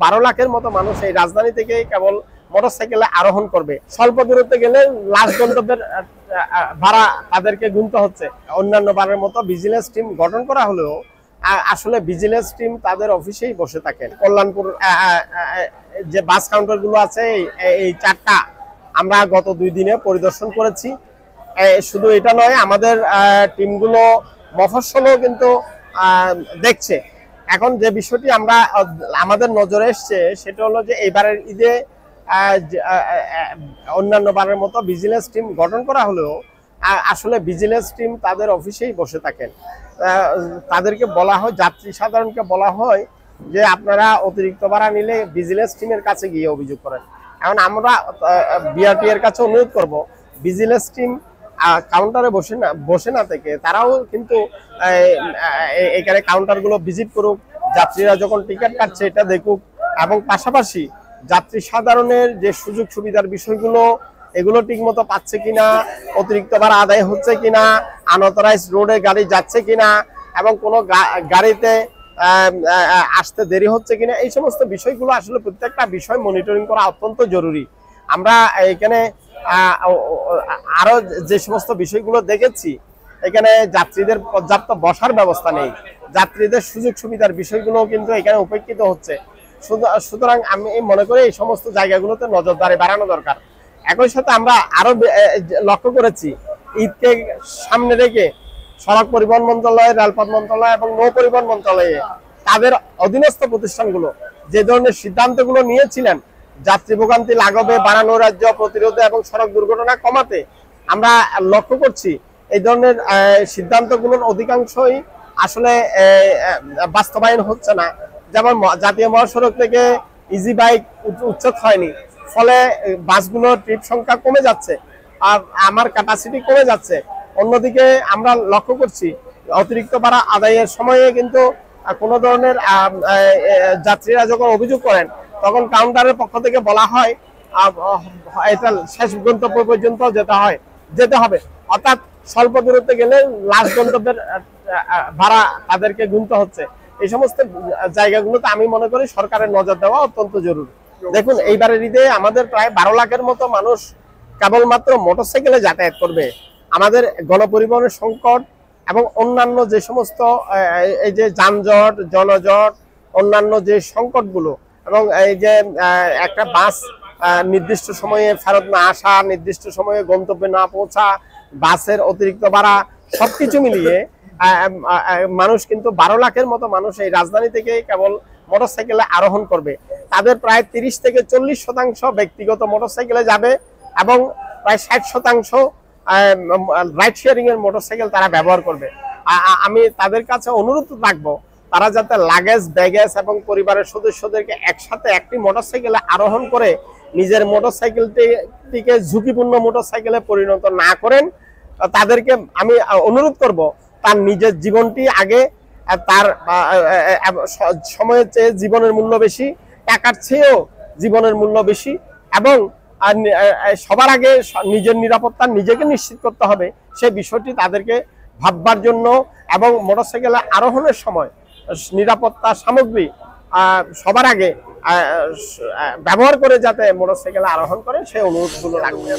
12 লাখের মতো মানুষ এই রাজধানী থেকে কেবল মোটরসাইকেলে আরোহণ করবে। স্বল্প দূরত্বে গেলে লাস্ট গন্তব্যের ভাড়া তাদেরকে গুনতে হচ্ছে। অন্যান্য বারের মতো ভিজিলেন্স টিম গঠন করা হলেও আসলে ভিজিলেন্স টিম তাদের অফিসেই বসে থাকেন। কল্যাণপুর যে বাস কাউন্টারগুলো আছে এই 4টা আমরা গত 2 দিনে পরিদর্শন করেছি। শুধু এটা নয়, আমাদের টিমগুলো মফস্বলও কিন্তু দেখছে। এখন যে বিষয়টি আমাদের নজরে এসছে সেটা হলো যে এইবারের ঈদে অন্যান্য বারের মতো ভিজিলেন্স টিম গঠন করা হলেও আসলে ভিজিলেন্স টিম তাদের অফিসেই বসে থাকেন। তাদেরকে বলা হয়, যাত্রী সাধারণকে বলা হয় যে আপনারা অতিরিক্ত ভাড়া নিলে ভিজিলেন্স টিমের কাছে গিয়ে অভিযোগ করেন। এখন আমরা বিআরটি এর কাছে অনুরোধ করব, ভিজিলেন্স টিম কাউন্টারে বসে না থেকে তারাও কিন্তু এখানে কাউন্টারগুলো ভিজিট করুক, যাত্রীরা যখন টিকিট কাটছে এটা দেখুক, এবং পাশাপাশি যাত্রী সাধারণের যে সুযোগ সুবিধার বিষয়গুলো এগুলো ঠিকমতো পাচ্ছে কিনা, অতিরিক্ত ভাড়া আদায় হচ্ছে কিনা, আনঅথরাইজ রোডে গাড়ি যাচ্ছে কিনা, এবং কোনো গাড়িতে আসতে দেরি হচ্ছে কিনা, এই সমস্ত বিষয়গুলো আসলে প্রত্যেকটা বিষয় মনিটরিং করা অত্যন্ত জরুরি। আমরা এখানে আরো যে সমস্ত বিষয়গুলো দেখেছি, এখানে যাত্রীদের পর্যাপ্ত বসার ব্যবস্থা নেই, যাত্রীদের সুযোগ সুবিধার বিষয়গুলো কিন্তু এখানে উপেক্ষিত হচ্ছে। সুতরাং আমি মনে করি এই সমস্ত জায়গাগুলোতে নজরদারি বাড়ানো দরকার। একই সাথে আমরা আরো লক্ষ্য করেছি, ঈদকে সামনে রেখে সড়ক পরিবহন মন্ত্রণালয়, রেলপথ মন্ত্রণালয় এবং নৌ পরিবহন মন্ত্রণালয়ে তাদের অধীনস্থ প্রতিষ্ঠানগুলো যে ধরনের সিদ্ধান্তগুলো নিয়েছিলেন যাত্রী ভোগান্তি লাঘবে, বাড়ানো রাজ্য প্রতিরোধে এবং সড়ক দুর্ঘটনা কমাতে, আমরা লক্ষ্য করছি এই ধরনের সিদ্ধান্তগুলোর অধিকাংশই আসলে বাস্তবায়ন হচ্ছে না। যেমন জাতীয় মহাসড়ক থেকে ইজি বাইক উচ্ছেদ হয়নি, ফলে বাসগুলোর ট্রিপ সংখ্যা কমে যাচ্ছে আর আমার ক্যাপাসিটি কমে যাচ্ছে। অন্যদিকে আমরা লক্ষ্য করছি অতিরিক্ত ভাড়া আদায়ের সময়ে কিন্তু কোনো ধরনের যাত্রীরা যখন অভিযোগ করেন তখন কাউন্টারের পক্ষ থেকে বলা হয় এটা শেষ গন্তব্য পর্যন্ত যেতে হবে, অর্থাৎ স্বল্প দূরত্বে গেলে লাস্ট গন্তব্যের ভাড়া তাদেরকে গুনতে হচ্ছে। এই সমস্ত জায়গাগুলোতে আমি মনে করি সরকারের নজর দেওয়া অত্যন্ত জরুরি। দেখুন, এইবারের ঈদে আমাদের প্রায় 12 লাখের মতো মানুষ কেবলমাত্র মোটরসাইকেলে যাতায়াত করবে। আমাদের গণপরিবহনের সংকট এবং অন্যান্য যে সমস্ত এই যে যানজট, জনজট, অন্যান্য যে সংকটগুলো, এবং এই যে একটা বাস নির্দিষ্ট সময়ে ফেরত না আসা, নির্দিষ্ট সময়ে গন্তব্যে না পৌঁছা, বাসের অতিরিক্ত ভাড়া, সবকিছু মিলিয়ে মানুষ কিন্তু 12 লাখের মতো মানুষ এই রাজধানী থেকে কেবল মোটরসাইকেলে আরোহণ করবে। তাদের প্রায় 30 থেকে 40% ব্যক্তিগত মোটরসাইকেলে যাবে এবং প্রায় 60% রাইড শেয়ারিং এর মোটরসাইকেল তারা ব্যবহার করবে। আমি তাদের কাছে অনুরোধ রাখবো, তারা যাতে লাগেজ, ব্যাগেজ এবং পরিবারের সদস্যদেরকে একসাথে একটি মোটরসাইকেলে আরোহণ করে নিজের মোটরসাইকেলটিকে ঝুঁকিপূর্ণ মোটরসাইকেলে পরিণত না করেন। তাদেরকে আমি অনুরোধ করব, তার নিজের জীবনটি আগে, তার সময়ের চেয়ে জীবনের মূল্য বেশি, টাকার চেয়েও জীবনের মূল্য বেশি, এবং সবার আগে নিজের নিরাপত্তা নিজেকে নিশ্চিত করতে হবে, সেই বিষয়টি তাদেরকে ভাববার জন্য, এবং মোটরসাইকেলে আরোহণের সময় নিরাপত্তা সামগ্রী সবার আগে ব্যবহার করে যাতে মোটরসাইকেলে আরোহণ করে সেই অনুরোধগুলো রাখবে।